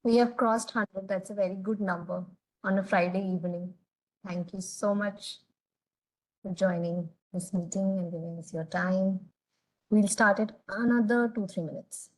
We have crossed 100. That's a very good number on a Friday evening. Thank you so much for joining this meeting and giving us your time. We'll start it another 2-3 minutes.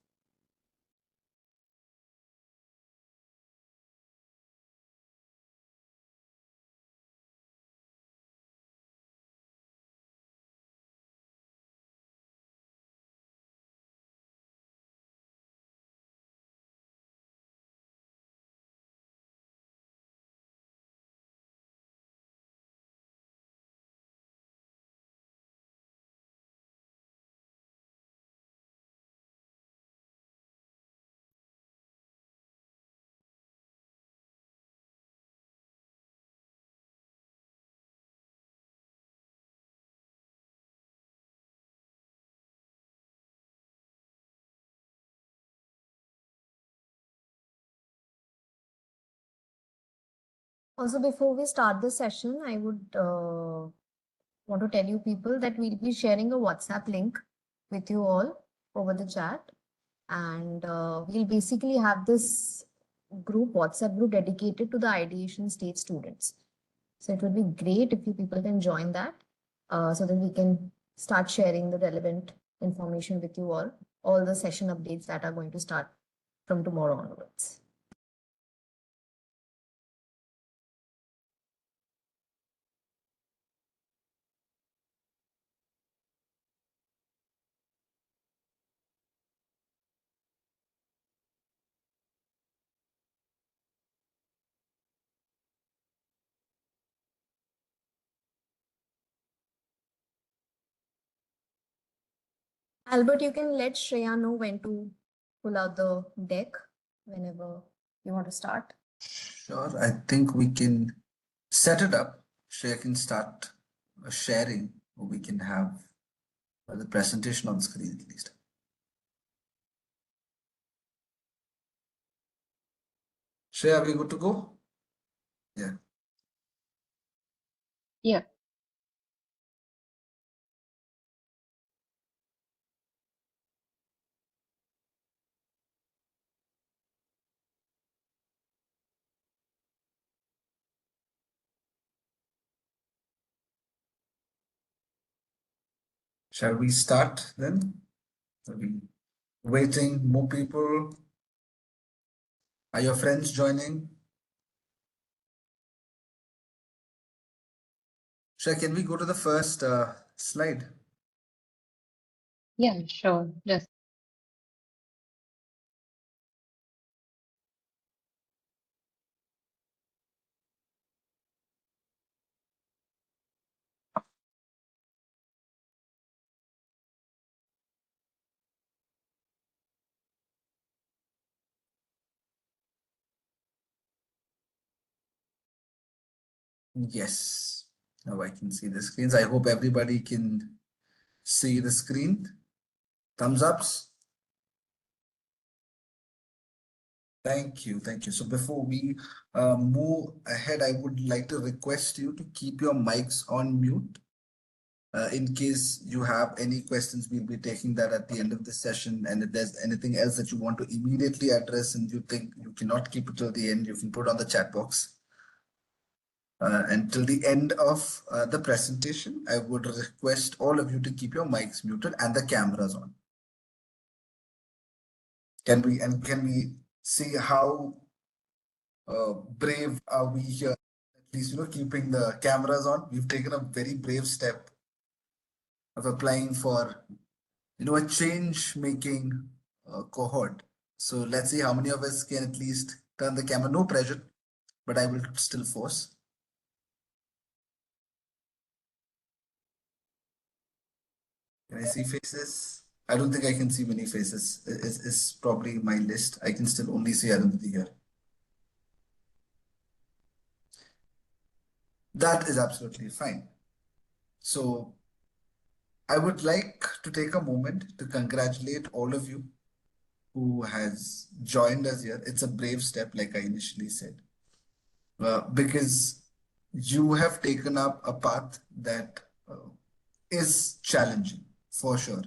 Also, before we start the session, I would want to tell you people that we'll be sharing a WhatsApp link with you all over the chat. And we'll basically have this WhatsApp group dedicated to the ideation stage students. So it would be great if you people can join that so that we can start sharing the relevant information with you all the session updates that are going to start from tomorrow onwards. Albert, you can let Shreya know when to pull out the deck whenever you want to start. Sure, I think we can set it up. Shreya can start sharing, or we can have the presentation on screen at least. Shreya, are we good to go? Yeah. Yeah. Shall we start then? Are we waiting? More people? Are your friends joining? Shreya, can we go to the first slide? Yeah, sure. Just Yes. Now I can see the screens. I hope everybody can see the screen. Thumbs ups. Thank you. Thank you. So before we move ahead, I would like to request you to keep your mics on mute. In case you have any questions, we'll be taking that at the end of the session. And if there's anything else that you want to immediately address and you think you cannot keep it till the end, you can put on the chat box. Until the end of the presentation, I would request all of you to keep your mics muted and the cameras on. Can we see how brave are we here? At least, keeping the cameras on. We've taken a very brave step of applying for, a change-making cohort. So let's see how many of us can at least turn the camera. No pressure, but I will still force. Can I see faces? I don't think I can see many faces. It's probably my list. I can still only see Arundhati here. That is absolutely fine. So I would like to take a moment to congratulate all of you who has joined us here. It's a brave step, like I initially said, because you have taken up a path that is challenging for sure.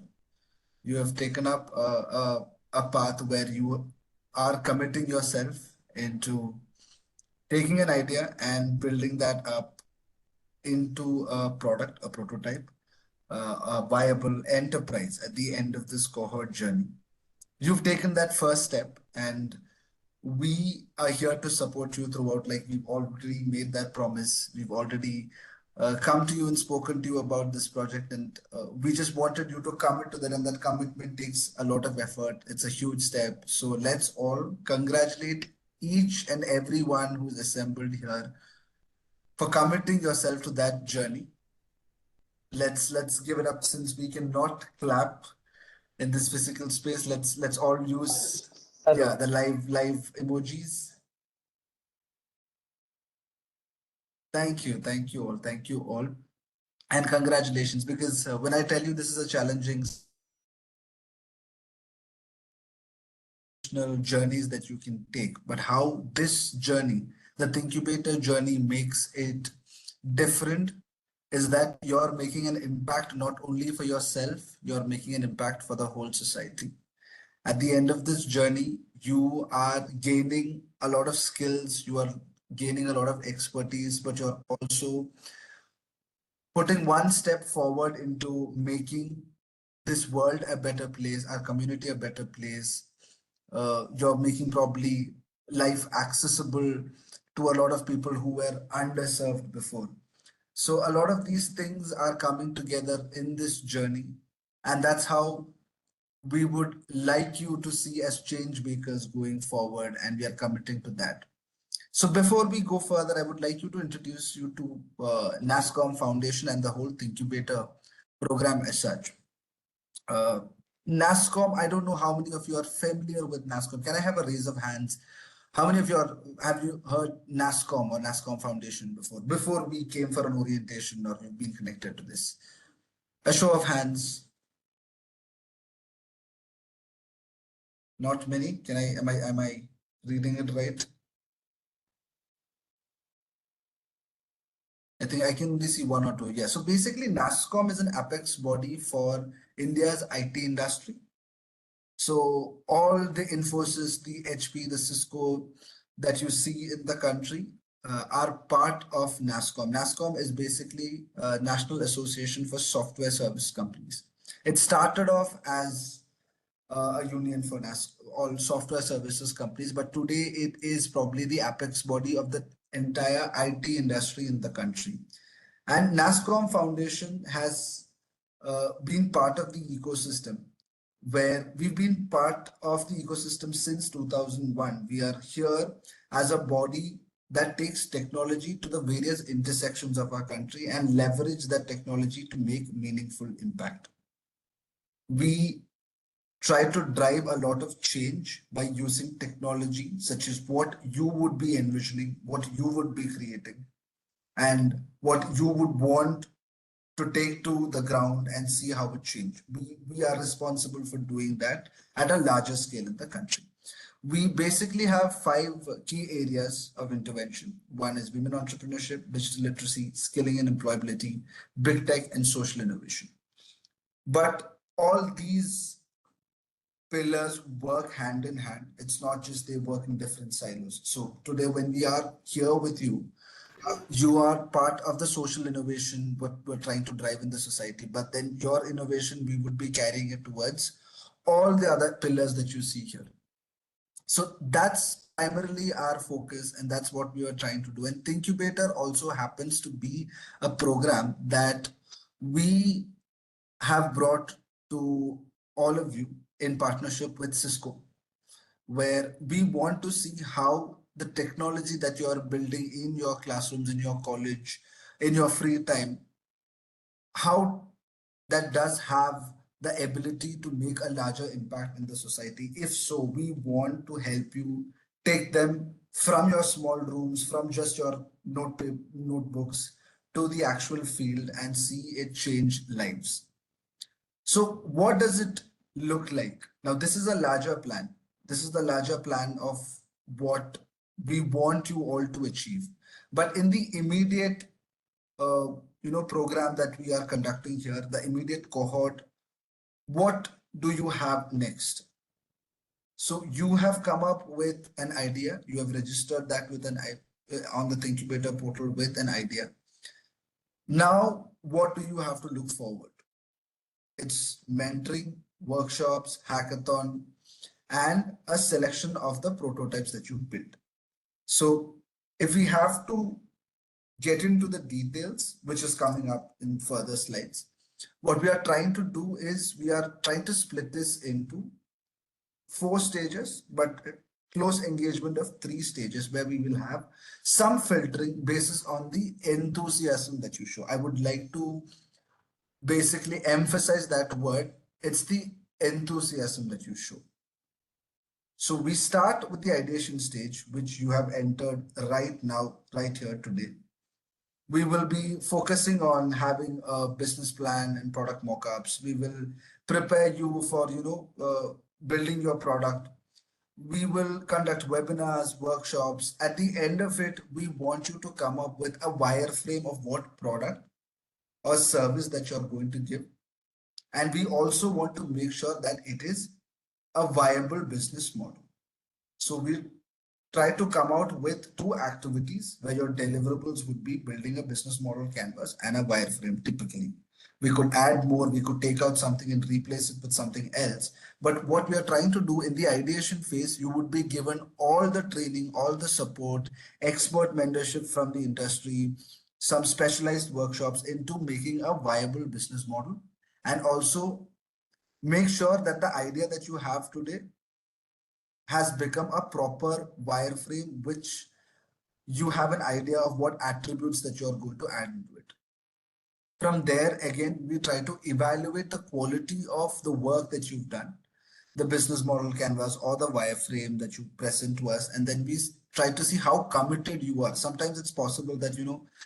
You have taken up a a path where you are committing yourself into taking an idea and building that up into a product, a prototype, a viable enterprise at the end of this cohort journey. You've taken that first step, and we are here to support you throughout. Like, we've already made that promise. We've already come to you and spoken to you about this project, and we just wanted you to commit to that. And that commitment takes a lot of effort. It's a huge step. So let's all congratulate each and everyone who's assembled here for committing yourself to that journey. Let's give it up. Since we cannot clap in this physical space, let's all use, yeah, Hello. the live emojis. Thank you all, thank you all, and congratulations. Because when I tell you this is a challenging journeys that you can take, but how this journey, the ThingQbator journey, makes it different is that you're making an impact not only for yourself, you're making an impact for the whole society. At the end of this journey, you are gaining a lot of skills, you are gaining a lot of expertise, but you're also putting one step forward into making this world a better place, our community a better place. You're making probably life accessible to a lot of people who were underserved before. So a lot of these things are coming together in this journey, and that's how we would like you to see as change makers going forward, and we are committing to that. So before we go further, I would like you to introduce you to NASCOM Foundation and the whole ThingQbator program as such. Uh, NASCOM, I don't know how many of you are familiar with NASCOM. Can I have a raise of hands? How many of you have you heard NASCOM or NASCOM Foundation before we came for an orientation or you've been connected to this? A show of hands. Not many. Am I reading it right? I think I can only see one or two. Yeah. So basically, NASCOM is an apex body for India's IT industry. So all the Infosys, the HP, the Cisco that you see in the country are part of NASCOM. NASCOM is basically a National Association for Software Service Companies. It started off as a union for all software services companies, but today it is probably the apex body of the entire IT industry in the country. And NASCOM Foundation has been part of the ecosystem, where we've been part of the ecosystem since 2001. We are here as a body that takes technology to the various intersections of our country and leverage that technology to make meaningful impact. We try to drive a lot of change by using technology, such as what you would be envisioning, what you would be creating, and what you would want to take to the ground and see how it changes. We are responsible for doing that at a larger scale in the country. We basically have 5 key areas of intervention. One is women entrepreneurship, digital literacy, skilling and employability, big tech, and social innovation. But all these pillars work hand in hand. It's not just they work in different silos. So today, when we are here with you, you are part of the social innovation, what we're trying to drive in the society. But then your innovation, we would be carrying it towards all the other pillars that you see here. So that's primarily our focus, and that's what we are trying to do. And ThingQbator also happens to be a program that we have brought to all of you in partnership with Cisco, where we want to see how the technology that you are building in your classrooms, in your college, in your free time, how that does have the ability to make a larger impact in the society. If so, we want to help you take them from your small rooms, from just your notebooks to the actual field and see it change lives. So what does it look like? Now, this is a larger plan. This is the larger plan of what we want you all to achieve. But in the immediate, program that we are conducting here, the immediate cohort, what do you have next? So you have come up with an idea, you have registered that with on the ThingQbator portal with an idea. Now, what do you have to look forward? It's mentoring, workshops, hackathon, and a selection of the prototypes that you built. So if we have to get into the details, which is coming up in further slides, what we are trying to do is we are trying to split this into 4 stages, but close engagement of 3 stages, where we will have some filtering basis on the enthusiasm that you show. I would like to basically emphasize that word. It's the enthusiasm that you show. So we start with the ideation stage, which you have entered right now, right here today. We will be focusing on having a business plan and product mockups. We will prepare you for, building your product. We will conduct webinars, workshops. At the end of it, we want you to come up with a wireframe of what product or service that you're going to give. And we also want to make sure that it is a viable business model. So we try to come out with 2 activities where your deliverables would be building a business model canvas and a wireframe typically. We could add more, we could take out something and replace it with something else. But what we are trying to do in the ideation phase, you would be given all the training, all the support, expert mentorship from the industry, some specialized workshops into making a viable business model, and also make sure that the idea that you have today has become a proper wireframe, which you have an idea of what attributes that you're going to add into it. From there, again, we try to evaluate the quality of the work that you've done, the business model canvas or the wireframe that you present to us, and then we try to see how committed you are. Sometimes it's possible that,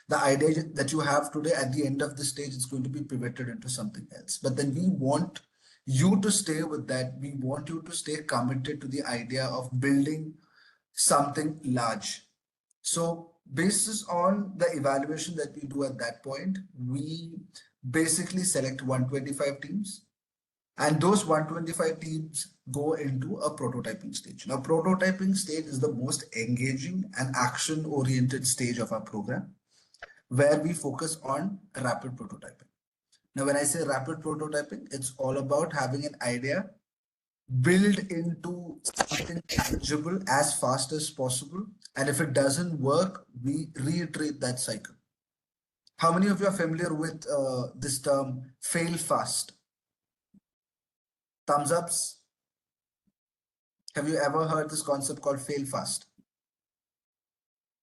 the idea that you have today at the end of the stage is going to be pivoted into something else. But then we want you to stay with that. We want you to stay committed to the idea of building something large. So basis on the evaluation that we do at that point, we basically select 125 teams, and those 125 teams go into a prototyping stage. Now, prototyping stage is the most engaging and action-oriented stage of our program, where we focus on rapid prototyping. Now, when I say rapid prototyping, it's all about having an idea build into something tangible as fast as possible. And if it doesn't work, we reiterate that cycle. How many of you are familiar with this term, fail fast? Thumbs ups. Have you ever heard this concept called fail fast?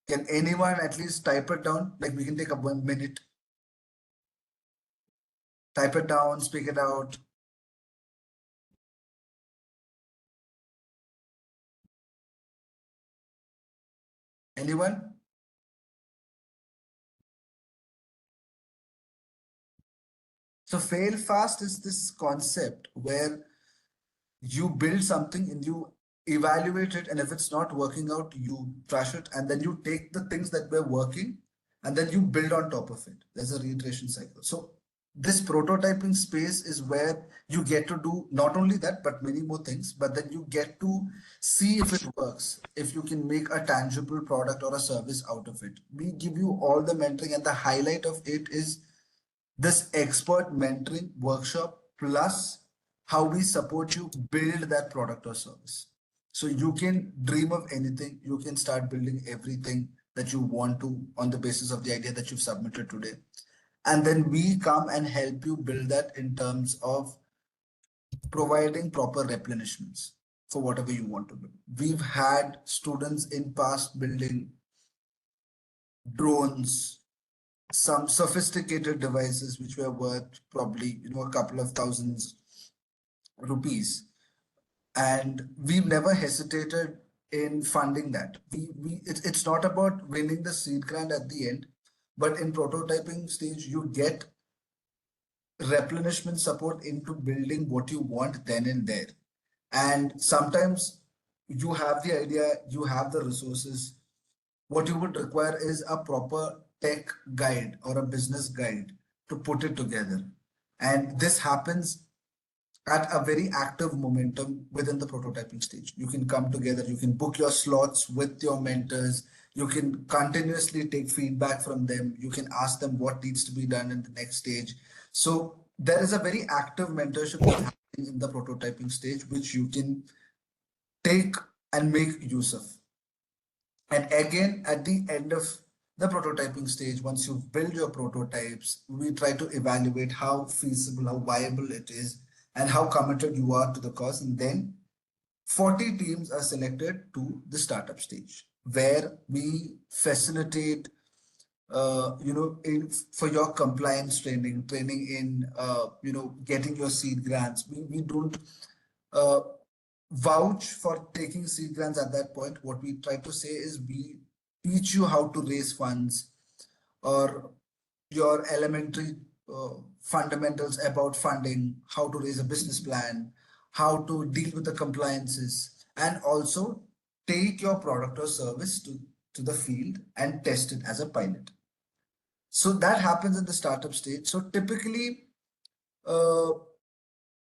Can anyone at least type it down? Like, we can take a 1 minute. Type it down, speak it out. Anyone? So fail fast is this concept where you build something and you evaluate it, and if it's not working out, you trash it, and then you take the things that were working and then you build on top of it. There's a reiteration cycle. So this prototyping space is where you get to do not only that but many more things, but then you get to see if it works, if you can make a tangible product or a service out of it. We give you all the mentoring, and the highlight of it is this expert mentoring workshop, plus how we support you build that product or service. So you can dream of anything, you can start building everything that you want to on the basis of the idea that you've submitted today. And then we come and help you build that in terms of providing proper replenishments for whatever you want to build. We've had students in past building drones, some sophisticated devices which were worth probably a couple of thousands rupees, and we've never hesitated in funding that. It's not about winning the seed grant at the end, but in prototyping stage you get replenishment support into building what you want then and there. And sometimes you have the idea, you have the resources. What you would require is a proper tech guide or a business guide to put it together. And this happens at a very active momentum within the prototyping stage. You can come together, you can book your slots with your mentors, you can continuously take feedback from them, you can ask them what needs to be done in the next stage. So there is a very active mentorship that's happening in the prototyping stage, which you can take and make use of. And again, at the end of the prototyping stage, once you've built your prototypes, we try to evaluate how feasible, how viable it is, and how committed you are to the cause. And then 40 teams are selected to the startup stage, where we facilitate, for your compliance training in, getting your seed grants. We don't uh, vouch for taking seed grants at that point. What we try to say is we teach you how to raise funds, or your elementary fundamentals about funding, how to raise a business plan, how to deal with the compliances, and also take your product or service to the field and test it as a pilot. So that happens in the startup stage. So typically, uh,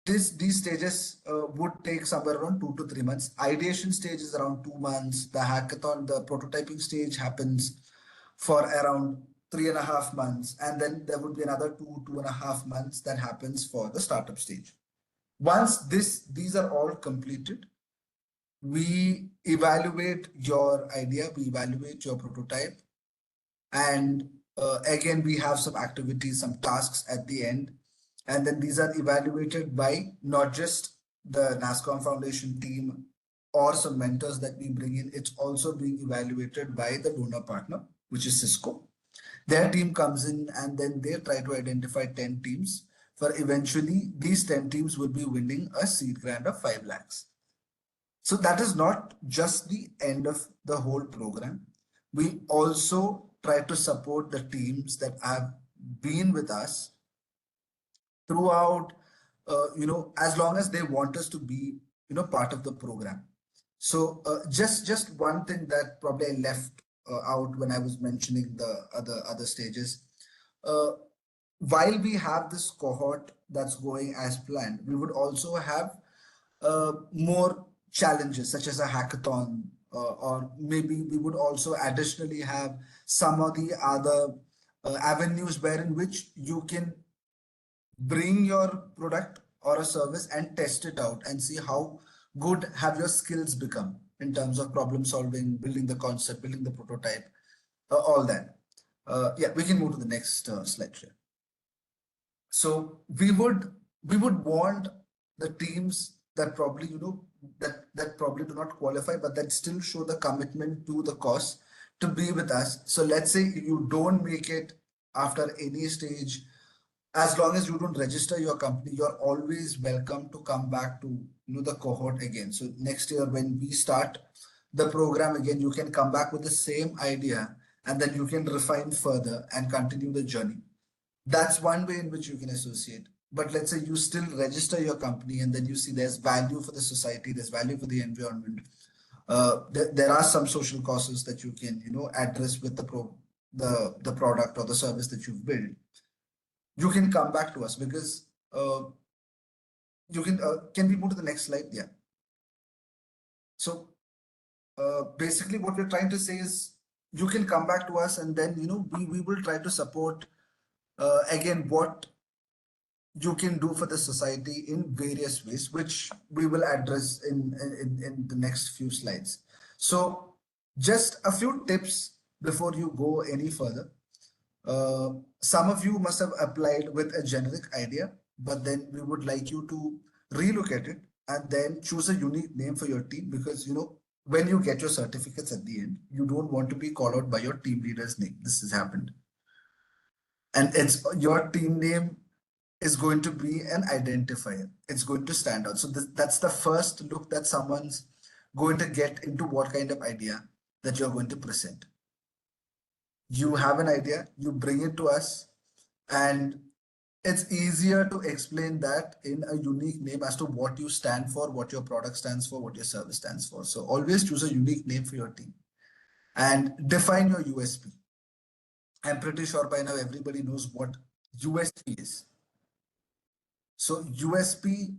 these stages would take somewhere around 2 to 3 months. Ideation stage is around 2 months. The hackathon, the prototyping stage happens for around 3.5 months. And then there would be another 2.5 months that happens for the startup stage. Once these are all completed, we evaluate your idea, we evaluate your prototype, and again, we have some activities, some tasks at the end. And then these are evaluated by not just the NASCOM Foundation team or some mentors that we bring in, it's also being evaluated by the donor partner, which is Cisco. Their team comes in and then they try to identify 10 teams, for eventually these 10 teams will be winning a seed grant of 5 lakhs. So that is not just the end of the whole program. We also try to support the teams that have been with us throughout, as long as they want us to be, part of the program. So just one thing that probably I left out when I was mentioning the other stages. Uh, while we have this cohort that's going as planned, we would also have more challenges such as a hackathon, or maybe we would also additionally have some of the other avenues wherein which you can bring your product or a service and test it out and see how good have your skills become in terms of problem solving, building the concept, building the prototype, all that. Yeah, we can move to the next slide here. So we would want the teams that probably, that probably do not qualify, but that still show the commitment to the cause to be with us. So let's say you don't make it after any stage, as long as you don't register your company, you're always welcome to come back to, the cohort again. So next year when we start the program again, you can come back with the same idea, and then you can refine further and continue the journey. That's one way in which you can associate. But let's say you still register your company and then you see there's value for the society, there's value for the environment. There are some social causes that you can, address with the product or the service that you've built. You can come back to us, because you can we move to the next slide? Yeah. So basically what we're trying to say is you can come back to us, and then, we will try to support again what you can do for the society in various ways, which we will address in the next few slides. So just a few tips before you go any further. Some of you must have applied with a generic idea, but then we would like you to relook at it and then choose a unique name for your team, because, when you get your certificates at the end, you don't want to be called out by your team leader's name. This has happened. And it's your team name is going to be an identifier. It's going to stand out. So that's the first look that someone's going to get into what kind of idea that you're going to present. You have an idea, you bring it to us, and it's easier to explain that in a unique name as to what you stand for, what your product stands for, what your service stands for. So always choose a unique name for your team and define your USP. I'm pretty sure by now everybody knows what USP is. So USP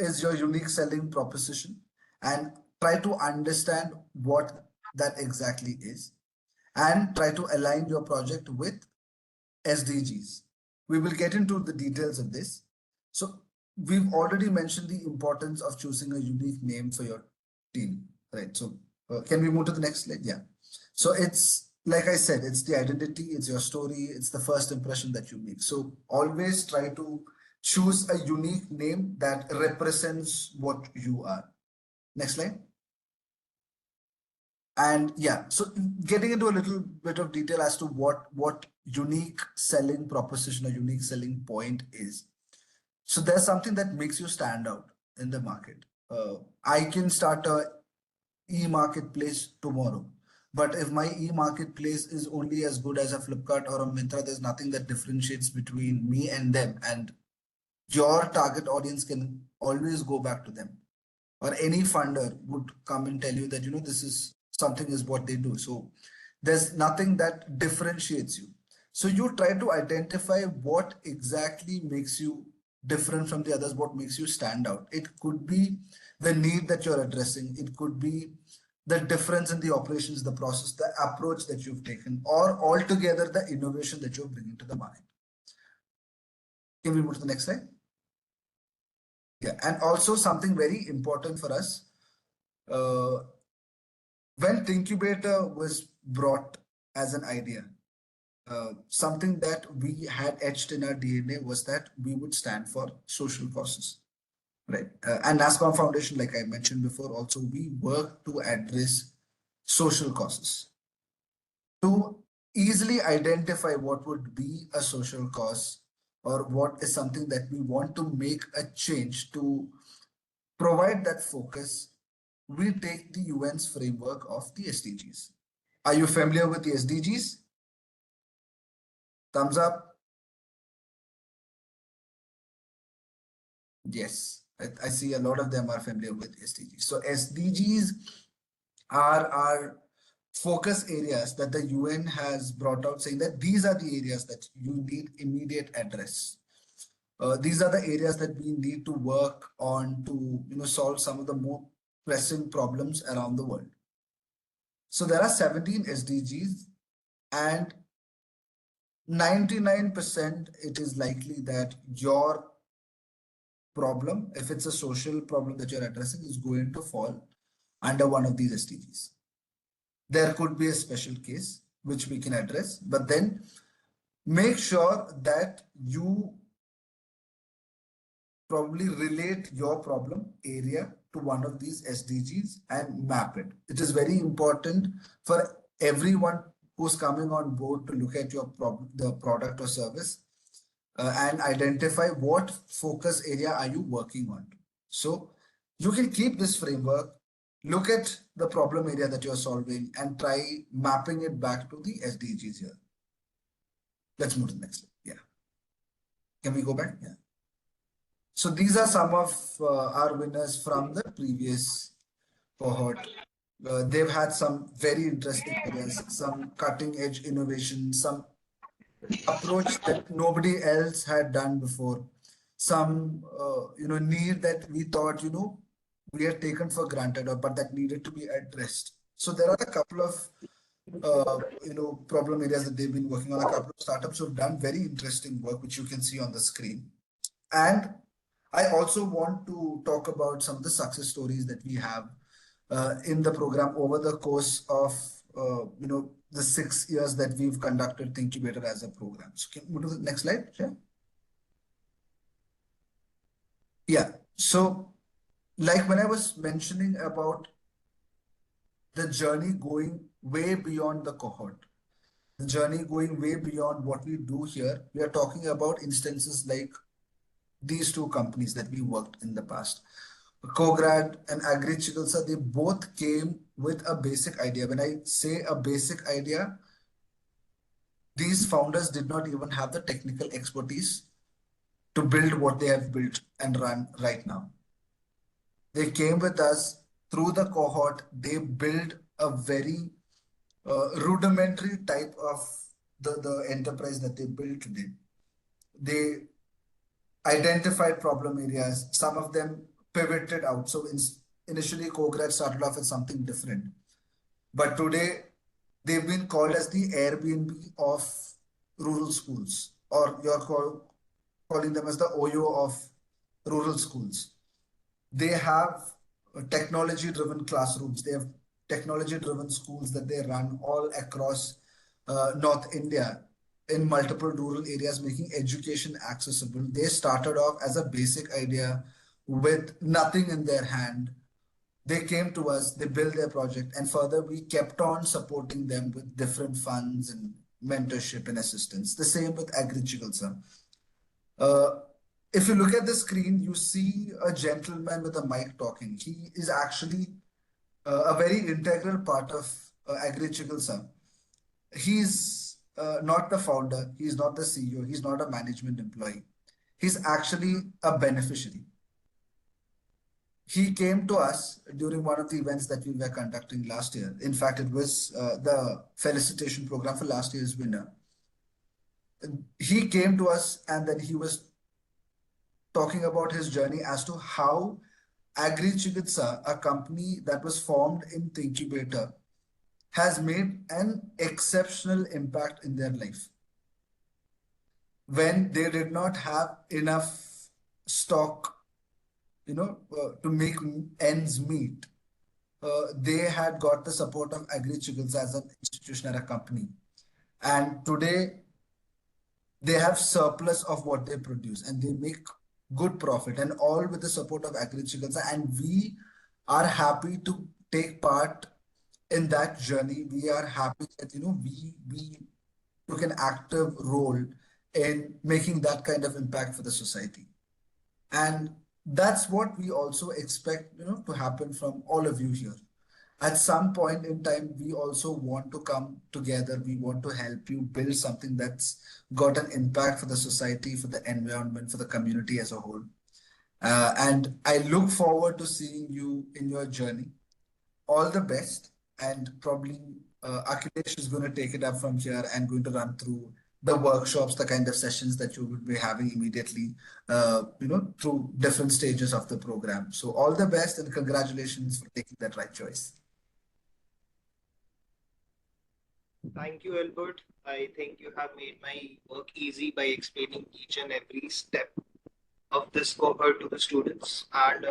is your unique selling proposition and try to understand what that exactly is and try to align your project with SDGs. We will get into the details of this. So we've already mentioned the importance of choosing a unique name for your team, right? So can we move to the next slide? Yeah. So it's like I said, it's the identity, it's your story, it's the first impression that you make. So always try to choose a unique name that represents what you are. Next slide. And yeah, so getting into a little bit of detail as to what unique selling proposition or unique selling point is. So there's something that makes you stand out in the market. I can start a e-marketplace tomorrow, but if my e-marketplace is only as good as a Flipkart or a Myntra, there's nothing that differentiates between me and them, and your target audience can always go back to them, or any funder would come and tell you that, this is something is what they do. So there's nothing that differentiates you. So you try to identify what exactly makes you different from the others, what makes you stand out. It could be the need that you're addressing. It could be the difference in the operations, the process, the approach that you've taken, or altogether the innovation that you're bringing to the market. Can we move to the next slide? Yeah, and also something very important for us. When ThingQbator was brought as an idea, something that we had etched in our DNA was that we would stand for social causes, right? And NASCOM Foundation, like I mentioned before, also we work to address social causes. To easily identify what would be a social cause or what is something that we want to make a change to provide that focus, we take the UN's framework of the SDGs. Are you familiar with the SDGs? Thumbs up. Yes, I see a lot of them are familiar with SDGs. So SDGs are our focus areas that the UN has brought out, saying that these are the areas that you need immediate address. These are the areas that we need to work on to solve some of the more pressing problems around the world. So there are 17 SDGs, and 99% it is likely that your problem, if it's a social problem that you're addressing, is going to fall under one of these SDGs. There could be a special case which we can address, but then make sure that you probably relate your problem area to one of these SDGs and map it. It is very important for everyone who's coming on board to look at your problem, the product or service, and identify what focus area are you working on. So you can keep this framework, look at the problem area that you're solving and try mapping it back to the SDGs here. Let's move to the next slide. Yeah. Can we go back? Yeah. So these are some of our winners from the previous cohort. They've had some very interesting areas, some cutting edge innovation, some approach that nobody else had done before, some need that we thought we had taken for granted, or but that needed to be addressed. So there are a couple of problem areas that they've been working on. A couple of startups who have done very interesting work, which you can see on the screen. And I also want to talk about some of the success stories that we have in the program over the course of the 6 years that we've conducted ThingQbator as a program. So can we go to the next slide? Yeah. Yeah. So like when I was mentioning about the journey going way beyond the cohort, the journey going way beyond what we do here, we are talking about instances like these two companies that we worked in the past. Cograd and Agri Chikalsa, they both came with a basic idea. When I say a basic idea, these founders did not even have the technical expertise to build what they have built and run right now. They came with us through the cohort. They built a very rudimentary type of the enterprise that they built today. They identified problem areas. Some of them pivoted out. So initially, Cohort started off as something different, but today they've been called as the Airbnb of rural schools, or calling them as the Oyo of rural schools. They have technology-driven classrooms. They have technology-driven schools that they run all across North India in multiple rural areas, making education accessible. They started off as a basic idea with nothing in their hand. They came to us, they built their project, and further we kept on supporting them with different funds and mentorship and assistance. The same with Agriculture. Uh, if you look at the screen, you see a gentleman with a mic talking. He is actually a very integral part of Agriculture. He's not the founder, he's not the CEO, he's not a management employee. He's actually a beneficiary. He came to us during one of the events that we were conducting last year. In fact, it was the felicitation program for last year's winner. He came to us and then he was talking about his journey as to how Agri-Chikitsa, a company that was formed in ThingQbator, has made an exceptional impact in their life. When they did not have enough stock, to make ends meet, they had got the support of Agri-Chikitsa as an institution and a company. And today, they have surplus of what they produce and they make good profit, and all with the support of Agriculture. And we are happy to take part in that journey. We are happy that we took an active role in making that kind of impact for the society. And that's what we also expect to happen from all of you here. At some point in time, we also want to come together. We want to help you build something that's got an impact for the society, for the environment, for the community as a whole. And I look forward to seeing you in your journey. All the best. And probably Akhilesh is going to take it up from here and going to run through the workshops, the kind of sessions that you will be having immediately, through different stages of the program. So all the best and congratulations for taking that right choice. Thank you, Albert. I think you have made my work easy by explaining each and every step of this cohort to the students. And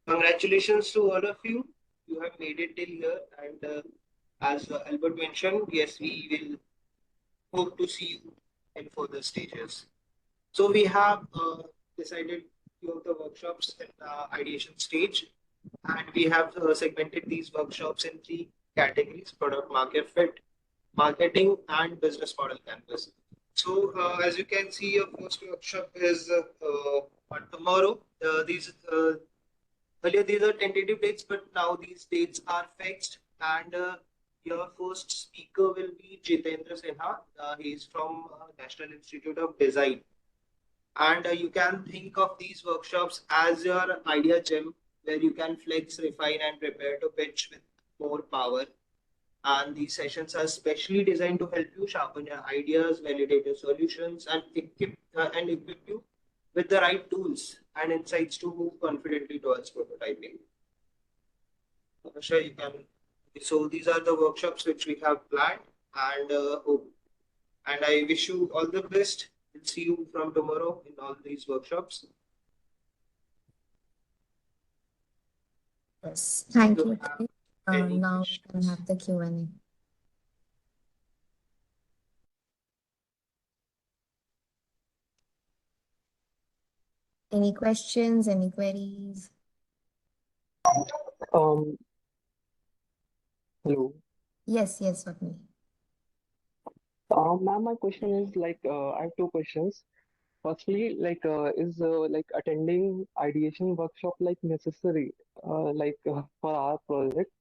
congratulations to all of you. You have made it till here. And as Albert mentioned, yes, we will hope to see you in further stages. So we have decided few of the workshops in the ideation stage, and we have segmented these workshops in three categories: product market fit, marketing, and business model canvas. So as you can see, your first workshop is on tomorrow. Earlier these are tentative dates, but now these dates are fixed. And your first speaker will be Jitendra Sinha. He is from National Institute of Design. And you can think of these workshops as your idea gem, where you can flex, refine, and prepare to pitch with more power. And these sessions are specially designed to help you sharpen your ideas, validate your solutions, and equip you with the right tools and insights to move confidently towards prototyping. Sure, you can. So these are the workshops which we have planned, and and I wish you all the best. We'll see you from tomorrow in all these workshops. Yes, thank Do you. have any Now we can questions? have the Q&A. Any questions, any queries? Um, Hello. Yes, Swapnil. Ma'am, my question is I have two questions. Firstly, is attending ideation workshop necessary? For our project,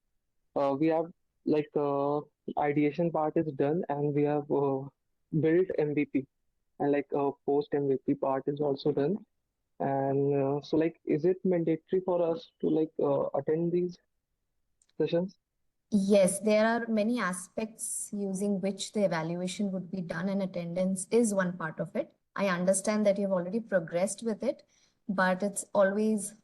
we have like ideation part is done and we have built MVP, and post MVP part is also done. And is it mandatory for us to attend these sessions? Yes, there are many aspects using which the evaluation would be done, and attendance is one part of it. I understand that you've already progressed with it, but it's always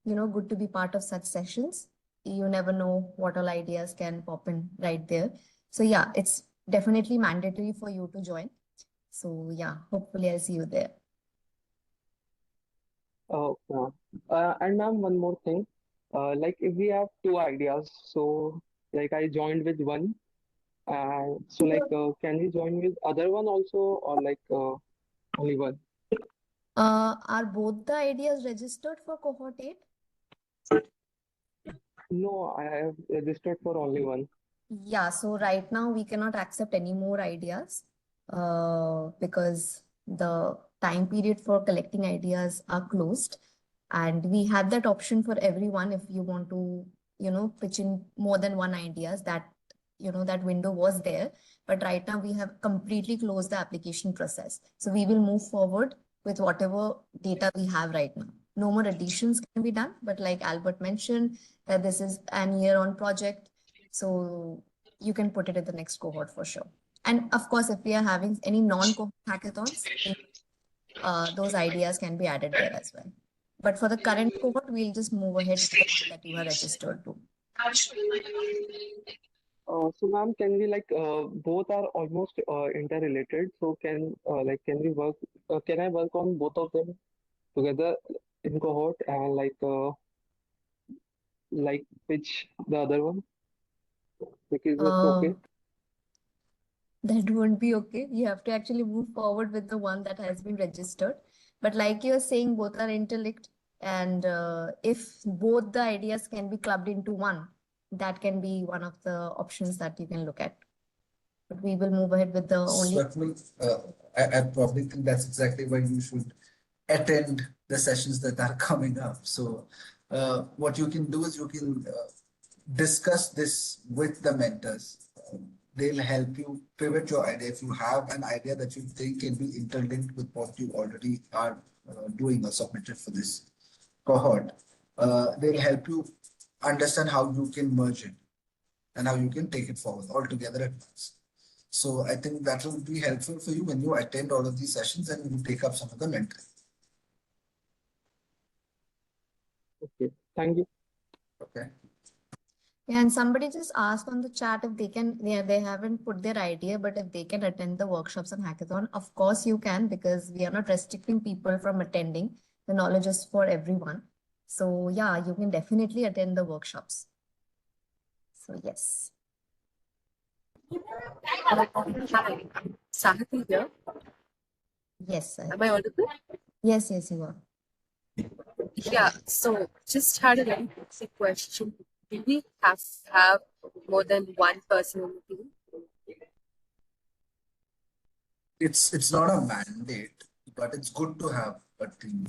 good to be part of such sessions. You never know what all ideas can pop in right there. So yeah, it's definitely mandatory for you to join. So yeah, hopefully I'll see you there. Yeah. And ma'am, one more thing. Like if we have two ideas, so like I joined with one, and so like can we join with other one also, or like only one? Are both the ideas registered for cohort 8? No, I have registered for only one. Yeah, so right now we cannot accept any more ideas because the time period for collecting ideas are closed. And we had that option for everyone if you want to, pitch in more than one ideas that window was there. But right now we have completely closed the application process. So we will move forward with whatever data we have right now. No more additions can be done, but like Albert mentioned, that this is an year-on project. So you can put it in the next cohort for sure. And of course, if we are having any non-cohort hackathons, those ideas can be added there as well. But for the current cohort, we'll just move ahead with the one that you are registered to. So ma'am, can we like both are almost interrelated? So can we work? Can I work on both of them together in cohort and like pitch the other one? Because it's Uh, okay. that won't be okay. You have to actually move forward with the one that has been registered. But like you're saying, both are interlinked. And if both the ideas can be clubbed into one, that can be one of the options that you can look at. But we will move ahead with the only. Swapnil, I probably think that's exactly why you should attend the sessions that are coming up. So, what you can do is you can discuss this with the mentors. They'll help you pivot your idea. If you have an idea that you think can be interlinked with what you already are doing or submitted for this cohort, they'll help you understand how you can merge it and how you can take it forward all together at once. So I think that will be helpful for you when you attend all of these sessions and you take up some of the mentoring. Okay. Thank you. Okay. Yeah, and somebody just asked on the chat if they can, they haven't put their idea, but if they can attend the workshops and hackathon, of course you can, because we are not restricting people from attending. The knowledge is for everyone. So yeah, you can definitely attend the workshops. So yes. Hi, Sahati here. Yes, sir. Am I audible? Yes, you are. Yeah, so just had a very basic question. Do we have to have more than one person in the team? It's not a mandate, but it's good to have a team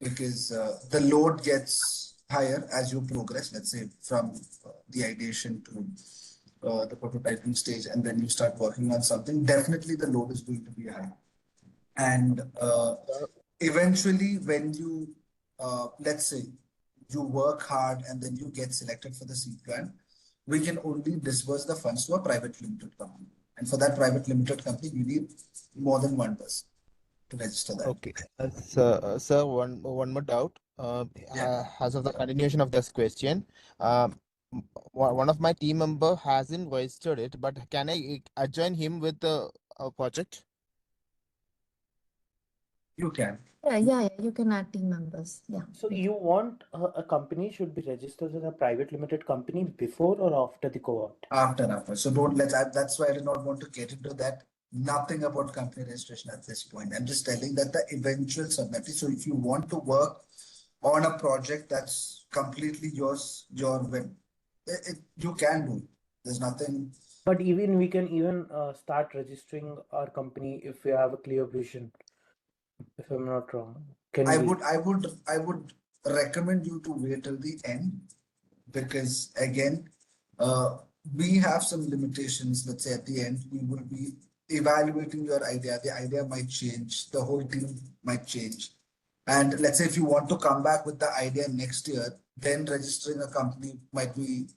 because the load gets higher as you progress. Let's say from the ideation to the prototyping stage, and then you start working on something. Definitely, the load is going to be high, and eventually, when you let's say you work hard and then you get selected for the seed grant, we can only disburse the funds to a private limited company. And for that private limited company, you need more than one person to register that. Okay. Sir, one more doubt. Yeah. As of the continuation of this question, one of my team member hasn't registered it, but can I join him with the project? You can. Yeah, you can add team members. Yeah. So you want a company should be registered as a private limited company before or after the cohort? After. So don't that's why I did not want to get into that. Nothing about company registration at this point. I'm just telling that the eventual submit. So if you want to work on a project that's completely yours, your win, you can do it. There's nothing. But even we can even start registering our company if we have a clear vision. If I'm not wrong, can I we? would recommend you to wait till the end because again, we have some limitations. Let's say at the end, we will be evaluating your idea. The idea might change. The whole team might change. And let's say if you want to come back with the idea next year, then registering a company might be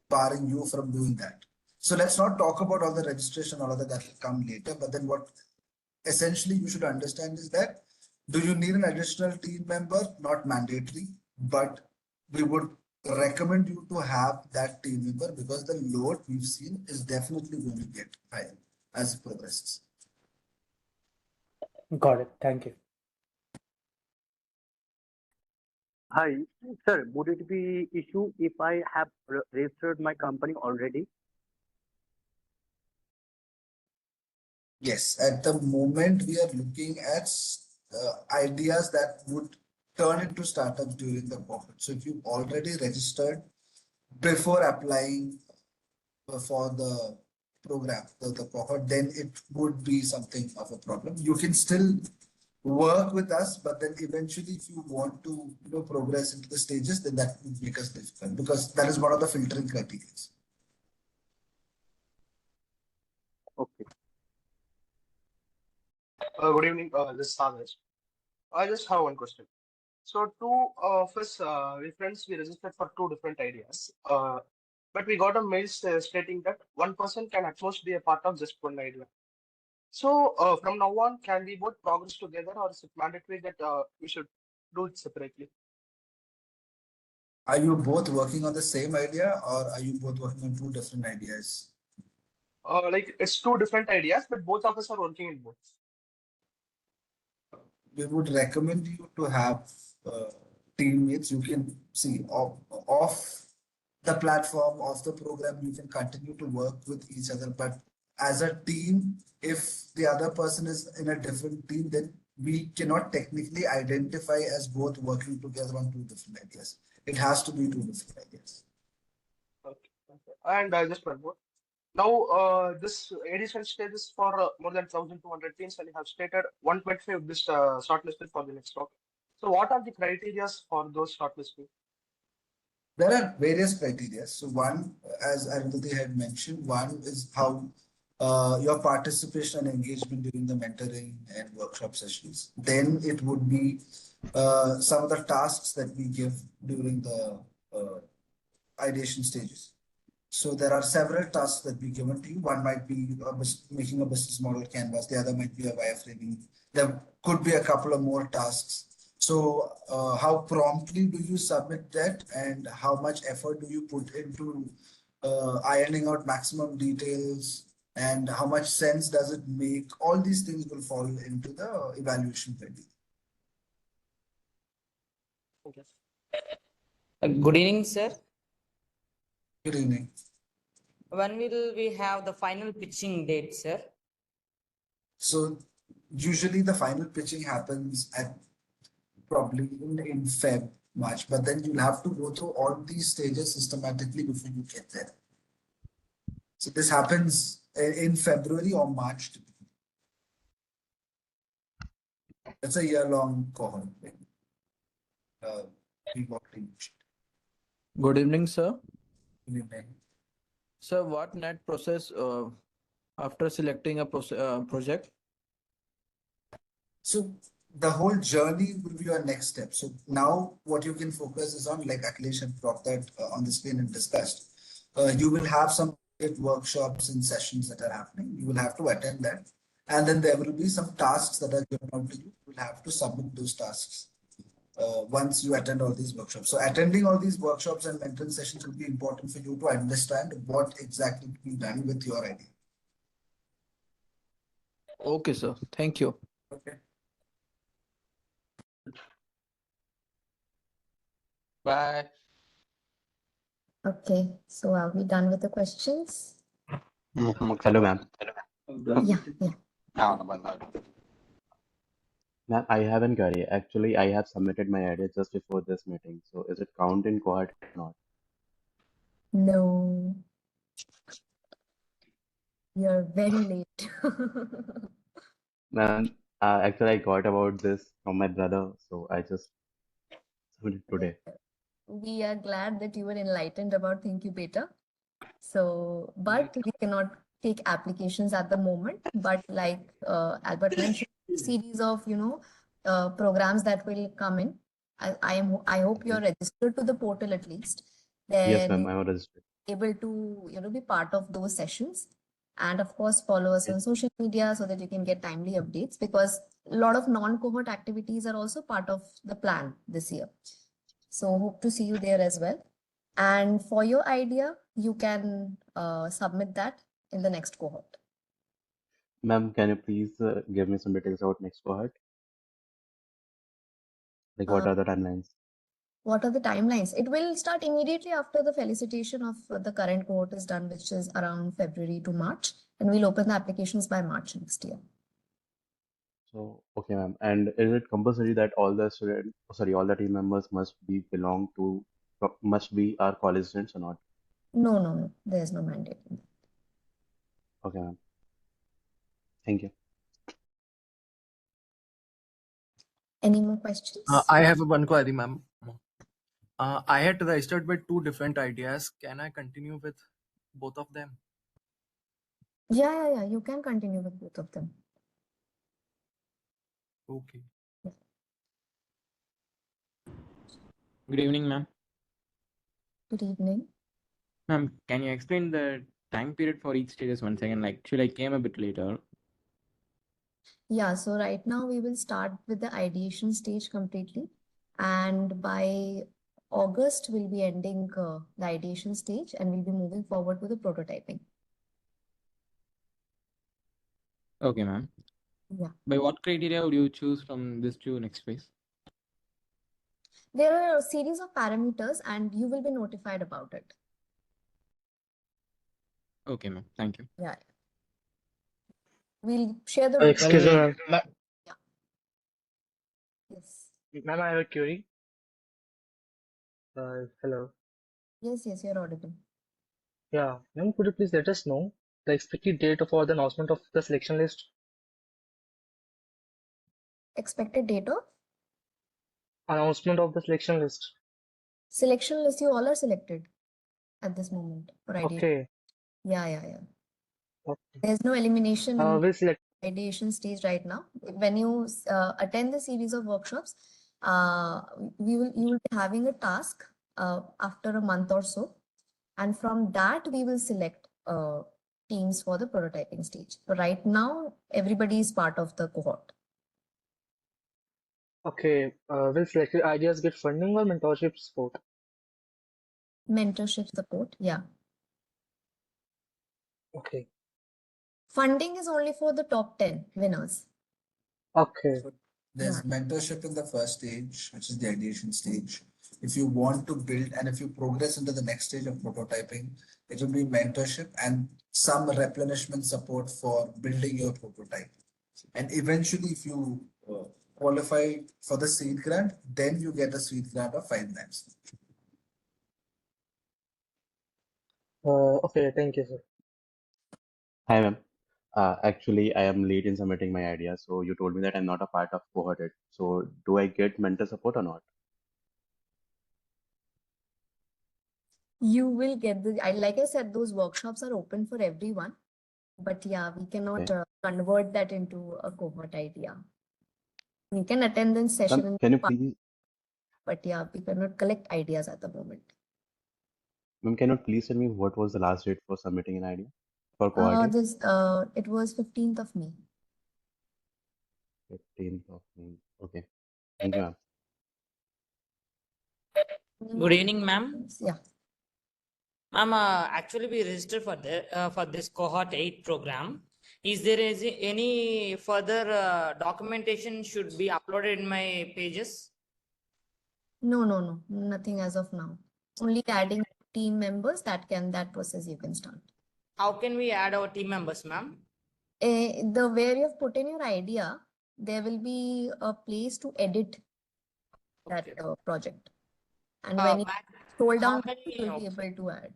barring you from doing that. So let's not talk about all the registration, all of that will come later. But then what essentially you should understand is that Do you need an additional team member? Not mandatory, but we would recommend you to have that team member because the load we've seen is definitely going to get higher as it progresses. Got it. Thank you. Hi, sir. Would it be issue if I have registered my company already? Yes, at the moment we are looking at ideas that would turn into startups during the cohort. So if you've already registered before applying for the program, the cohort, then it would be something of a problem. You can still work with us, but then eventually if you want to progress into the stages, then that would make us difficult because that is one of the filtering criteria. Okay. Good evening, this is Sagar. I just have one question. So two of us, we friends, we registered for two different ideas. But we got a mail stating that one person can at most be a part of just one idea. So from now on, can we both progress together, or is it mandatory that we should do it separately? Are you both working on the same idea or are you both working on two different ideas? Like it's two different ideas, but both of us are working in both. We would recommend you to have teammates. You can see off the platform, off the program, you can continue to work with each other. But as a team, if the other person is in a different team, then we cannot technically identify as both working together on two different ideas. It has to be two different ideas. Okay. And just one more. Now, this edition stage is for more than 1,200 teams, and you have stated 125 this shortlisted for the next round. So, what are the criteria for those shortlisting? There are various criteria. So one, as Arundhati had mentioned, one is how your participation and engagement during the mentoring and workshop sessions. Then it would be some of the tasks that we give during the ideation stages. So there are several tasks that be given to you. One might be making a business model canvas. The other might be a wireframing. There could be a couple of more tasks. So how promptly do you submit that, and how much effort do you put into ironing out maximum details, and how much sense does it make? All these things will fall into the evaluation criteria. Okay. Good evening, sir. Good evening. When will we have the final pitching date, sir? So usually the final pitching happens at probably in Feb, March, but then you'll have to go through all these stages systematically before you get there. So this happens in February or March. It's a year-long cohort. We've already mentioned. Good evening, sir. Good evening. Sir, what net process after selecting a project? So the whole journey will be your next step. So now what you can focus is on, like Akhilesh had brought that on the screen and discussed. You will have some workshops and sessions that are happening. You will have to attend that. And then there will be some tasks that are given out to you. You will have to submit those tasks once you attend all these workshops. So attending all these workshops and mentoring sessions will be important for you to understand what exactly to be done with your idea. Okay, sir. Thank you. Okay. Bye. Okay, so are we done with the questions? Hello, ma'am. Yeah. Ma'am, I have an query. Actually, I have submitted my idea just before this meeting. So is it count in cohort or not? No, you're very late. Ma'am, actually, I got about this from my brother, so I just submitted today. We are glad that you were enlightened about ThingQbator. So, but we cannot take applications at the moment. But like Albert mentioned, series of programs that will come in. I hope you're registered to the portal at least. Yes, Then ma'am, I am registered. able to be part of those sessions. And of course, follow us on social media so that you can get timely updates, because a lot of non-cohort activities are also part of the plan this year. So hope to see you there as well. And for your idea, you can submit that in the next cohort. Ma'am, can you please give me some details about next cohort? Like what Uh, are the timelines? What are the timelines? It will start immediately after the felicitation of the current cohort is done, which is around February to March, and we'll open the applications by March next year. So, okay, ma'am. And is it compulsory that all the student, sorry, all the team members must be our college students or not? No. There's no mandate. Okay, ma'am. Thank you. Any more questions? I have one query, ma'am. I had registered with two different ideas. Can I continue with both of them? Yeah. You can continue with both of them. Okay. Good evening, ma'am. Good evening. Ma'am, can you explain the time period for each stages once again? Like, actually, I came a bit later. Yeah, so right now we will start with the ideation stage completely. And by August, we'll be ending the ideation stage and we'll be moving forward to the prototyping. Okay, ma'am. Yeah. By what criteria would you choose from this to next phase? There are a series of parameters and you will be notified about it. Okay, ma'am. Thank you. Yeah. We'll share the Excuse me, ma'am. Yeah. Yes. Ma'am, I have a query. Hello. Yes, you're audible. Yeah, ma'am, could you please let us know the expected date for the announcement of the selection list? Expected date of Announcement of the selection list. selection list, you all are selected at this moment for ideation. Okay. Yeah. Okay. There's no elimination in We'll select. ideation stage right now. When you attend the series of workshops, you will be having a task after a month or so, and from that we will select teams for the prototyping stage. So right now, everybody is part of the cohort. Okay. Will selected ideas get funding or mentorship support? Mentorship support, yeah. Okay. Funding is only for the top 10 winners. Okay. So there's mentorship in the first stage, which is the ideation stage. If you want to build and if you progress into the next stage of prototyping, it will be mentorship and some replenishment support for building your prototype. And eventually, if you qualify for the seed grant, then you get a seed grant of 5 lakhs. Okay, thank you, sir. Hi, ma'am. Actually, I am late in submitting my idea. So you told me that I'm not a part of cohort. So do I get mentor support or not? You will get like I said, those workshops are open for everyone. But yeah, we cannot convert that into a cohort idea. We can attend the session in Can you please, but yeah, we cannot collect ideas at the moment. ma'am, can you please tell me what was the last date for submitting an idea for cohort? It was 15th of May. 15th of May. Okay. Thank you, ma'am. Good evening, ma'am. Yeah. Ma'am, actually we registered for this cohort 8 program. Is there any further documentation should be uploaded in my pages? No, nothing as of now. Only adding team members that process you can start. How can we add our team members, ma'am? The where you have put in your idea, there will be a place to edit that project. And when you scroll down, you will be able to add.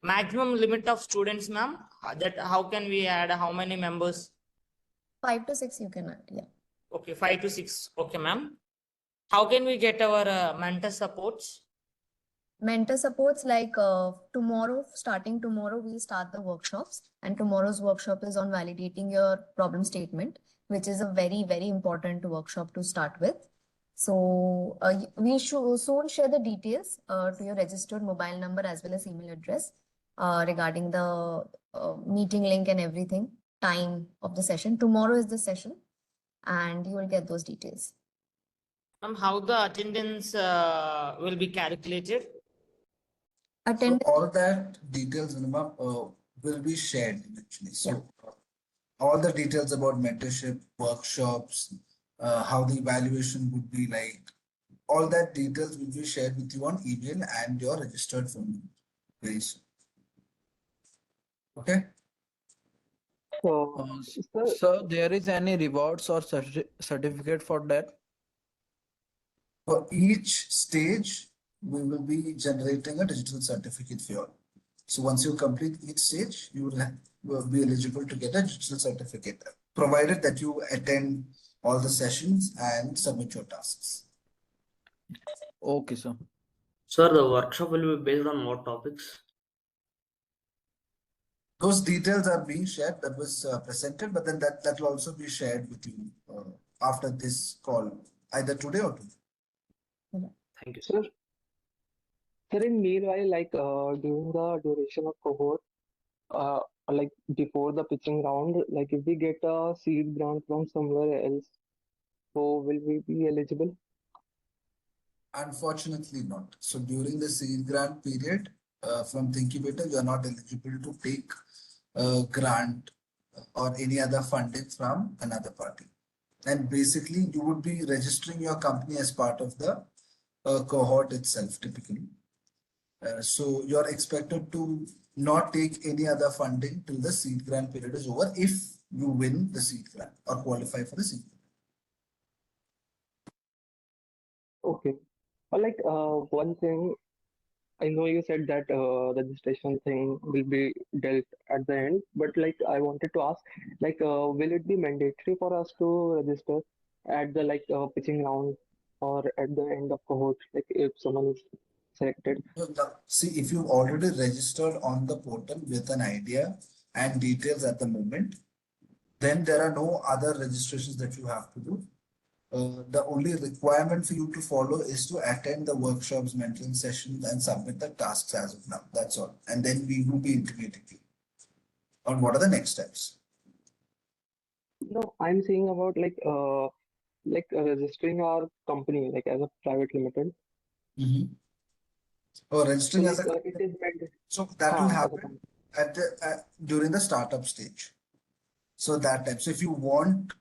Maximum limit of students, ma'am? That how can we add how many members? 5 to 6 you can add, yeah. Okay, 5 to 6. Okay, ma'am. How can we get our mentor supports? Mentor supports like starting tomorrow, we'll start the workshops. And tomorrow's workshop is on validating your problem statement, which is a very, very important workshop to start with. So we should soon share the details to your registered mobile number as well as email address regarding the meeting link and everything, time of the session. Tomorrow is the session, and you will get those details. How the attendance will be calculated? So all that details, will be shared eventually. So all the details about mentorship, workshops, how the evaluation would be like, all that details will be shared with you on email and your registered phone number very soon. Okay. So, sir, So there is any rewards or certificate for that? For each stage, we will be generating a digital certificate for you. So once you complete each stage, you will be eligible to get a digital certificate, provided that you attend all the sessions and submit your tasks. Okay, sir. Sir, the workshop will be based on what topics? Those details are being shared, that was presented, but then that will also be shared with you after this call, either today or tomorrow. Thank you. Sir, in meanwhile, like during the duration of cohort, like before the pitching round, like if we get a seed grant from somewhere else, so will we be eligible? Unfortunately not. So during the seed grant period from ThingQbator, you are not eligible to take a grant or any other funding from another party. And basically, you would be registering your company as part of the cohort itself, typically. So you're expected to not take any other funding till the seed grant period is over if you win the seed grant or qualify for the seed grant. Okay. Or like one thing, I know you said that registration thing will be dealt at the end, but like I wanted to ask, like will it be mandatory for us to register at the like pitching round or at the end of cohort, like if someone is selected? See, if you've already registered on the portal with an idea and details at the moment, then there are no other registrations that you have to do. The only requirement for you to follow is to attend the workshops, mentoring sessions, and submit the tasks as of now. That's all. And then we will be integrating you on what are the next steps. No, I'm saying about like registering our company like as a private limited. Or registering as a it is mandatory. So that will happen at the during the startup stage. So that time. So if you want,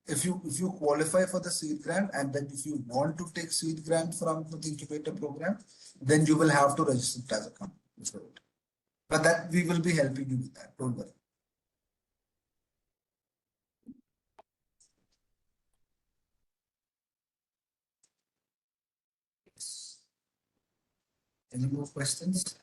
if you qualify for the seed grant, and then if you want to take seed grant from the ThingQbator program, then you will have to register it as a company. But that we will be helping you with that. Don't worry. Any more questions?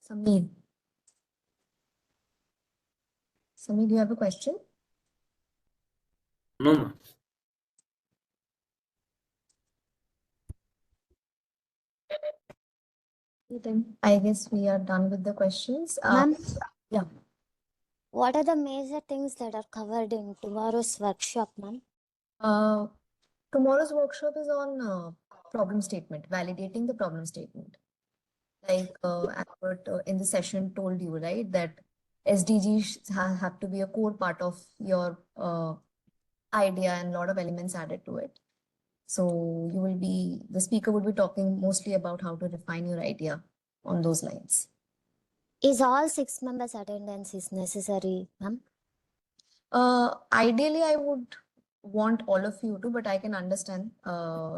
Sameer. Sameer, do you have a question? No, ma'am. Then I guess we are done with the questions. Ma'am, yeah. what are the major things that are covered in tomorrow's workshop, ma'am? Tomorrow's workshop is on problem statement, validating the problem statement. Like Albert in the session told you, right, that SDGs have to be a core part of your idea and a lot of elements added to it. So the speaker would be talking mostly about how to refine your idea on those lines. Is all 6 members attendance is necessary, ma'am? Ideally, I would want all of you to, but I can understand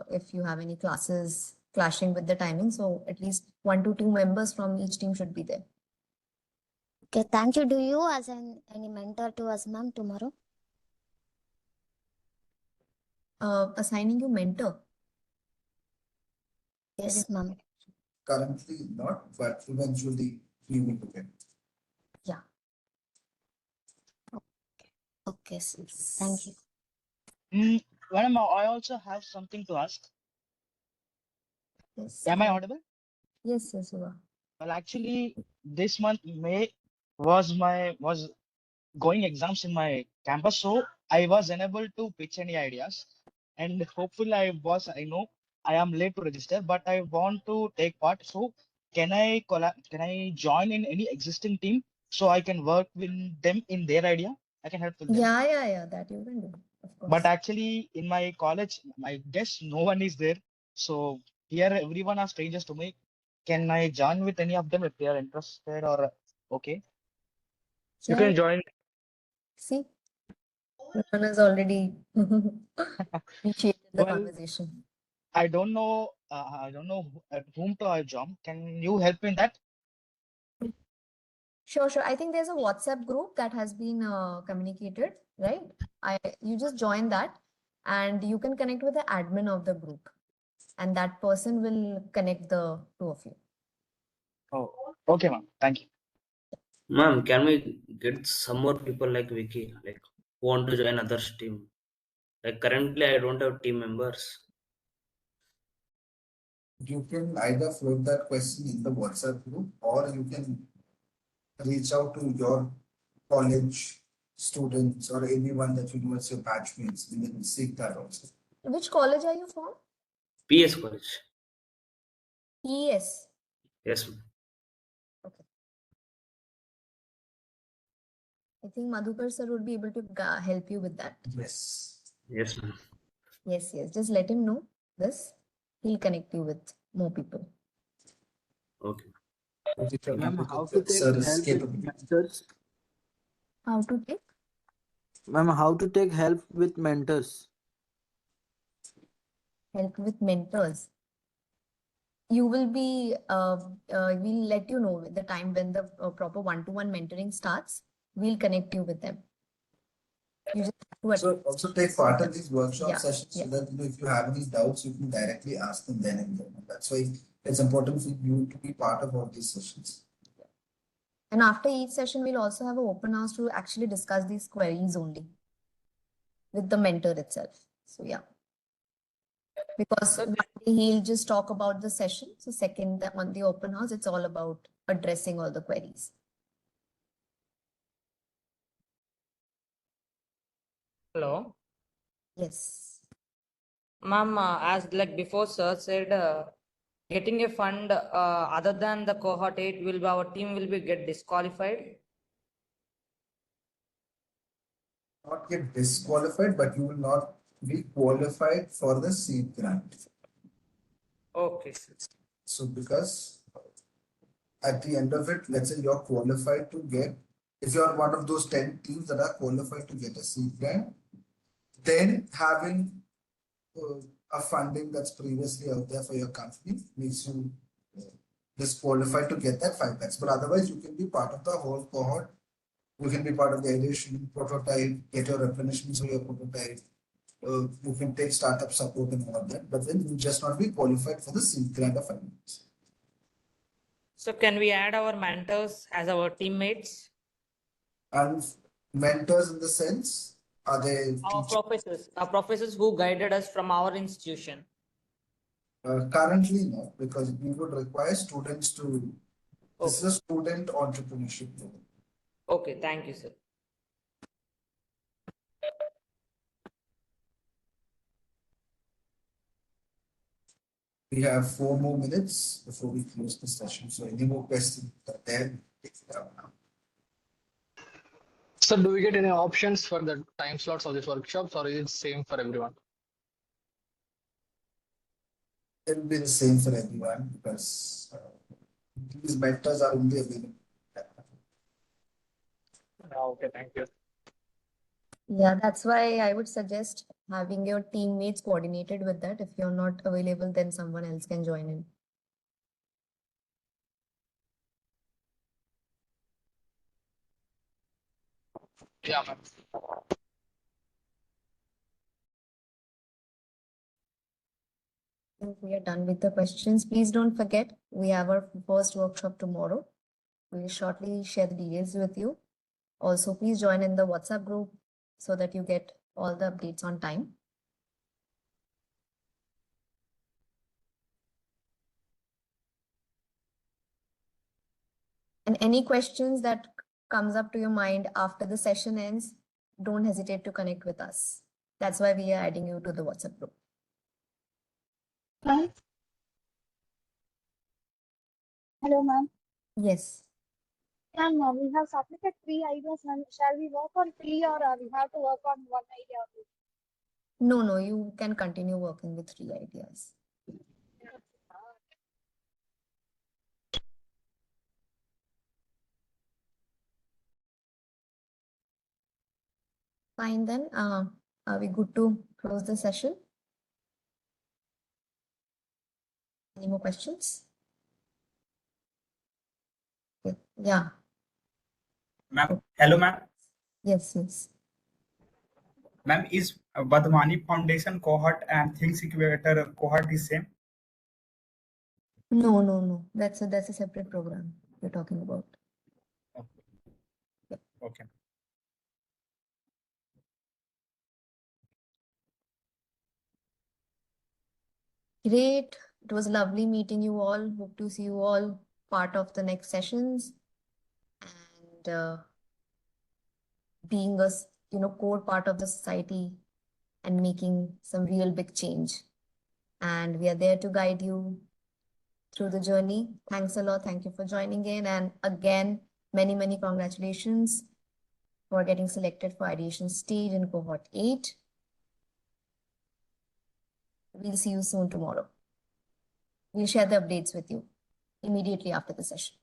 if you have any classes clashing with the timing. So at least 1 to 2 members from each team should be there. Okay, thank you. Do you assign any mentor to us, ma'am, tomorrow? Assigning you mentor? Yes, ma'am. Currently not, but eventually we will do it. Yeah. Okay, thank you. Madam, I also have something to ask. Yes. Am I audible? Yes, yes, you are. Well, actually, this month May was going exams in my campus, so I was unable to pitch any ideas. And hopefully, I know I am late to register, but I want to take part. So can I join in any existing team so I can work with them in their idea? I can help with them. Yeah, that you can do, of But course. actually, in my college, I guess no one is there. So here, everyone are strangers to me. Can I join with any of them if they are interested or okay? You Yeah, can join. see, one has already initiated the Well, conversation. I don't know. I don't know at whom to I join. Can you help me in that? Sure. I think there's a WhatsApp group that has been communicated, right? You just join that and you can connect with the admin of the group and that person will connect the two of you. Oh, okay, ma'am. Thank you. Ma'am, can we get some more people like Vicky, like who want to join others team? Like currently, I don't have team members. You can either float that question in the WhatsApp group or you can reach out to your college students or anyone that you know as your batchmates and then seek that also. Which college are you from? PS college. Yes. Yes, ma'am. Okay. I think Madhukar sir would be able to help you with that. Yes. Yes, ma'am. Yes. Just let him know this. He'll connect you with more people. Okay. Ma'am, how to take help with mentors? How to take? Ma'am, how to take help with mentors? Help with mentors. You will be, we'll let you know the time when the proper one-to-one mentoring starts. We'll connect you with them. You just have to So also take part in these workshop Yeah, sessions yeah. so that if you have any doubts, you can directly ask them then and there. That's why it's important for you to be part of all these sessions. And after each session, we'll also have an open house to actually discuss these queries only with the mentor itself. So yeah. Because one day he'll just talk about the session. So second, on the open house, it's all about addressing all the queries. Hello. Yes. Ma'am, as like before sir said, getting a fund other than the cohort 8 will be our team will be get disqualified. Not get disqualified, but you will not be qualified for the seed grant. Okay. So because at the end of it, let's say you're qualified to get, if you're one of those 10 teams that are qualified to get a seed grant, then having a funding that's previously out there for your company makes you disqualified to get that 5 lakhs. But otherwise, you can be part of the whole cohort. You can be part of the ideation prototype, get your replenishments for your prototype. You can take startup support and all of that, but then you just not be qualified for the seed grant of finance. So can we add our mentors as our teammates? And mentors in the sense, are they Our professors who guided us from our institution. currently not, because we would require students to. This is a student entrepreneurship program. Okay, thank you, sir. We have 4 more minutes before we close the session. So any more questions there? So do we get any options for the time slots of these workshops, or is it same for everyone? It will be the same for everyone because these mentors are only available. Okay, thank you. Yeah, that's why I would suggest having your teammates coordinated with that. If you're not available, then someone else can join in. Yeah, ma'am. I think we are done with the questions. Please don't forget, we have our first workshop tomorrow. We will shortly share the details with you. Also, please join in the WhatsApp group so that you get all the updates on time. And any questions that comes up to your mind after the session ends, don't hesitate to connect with us. That's why we are adding you to the WhatsApp group. Ma'am? Hello, ma'am. Yes. Ma'am, we have submitted 3 ideas, ma'am. Shall we work on 3 or we have to work on 1 idea? No, you can continue working with 3 ideas. Fine then. Are we good to close the session? Any more questions? Okay. Yeah. Ma'am, hello, ma'am. Yes. Ma'am, is Badmani Foundation cohort and ThingQbator cohort the same? No. That's a separate program you're talking about. Okay. Great. It was lovely meeting you all. Hope to see you all part of the next sessions and being a core part of the society and making some real big change. And we are there to guide you through the journey. Thanks a lot. Thank you for joining in. And again, many congratulations for getting selected for ideation stage in cohort 8. We'll see you soon tomorrow. We'll share the updates with you immediately after the session.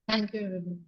Thank you, everyone.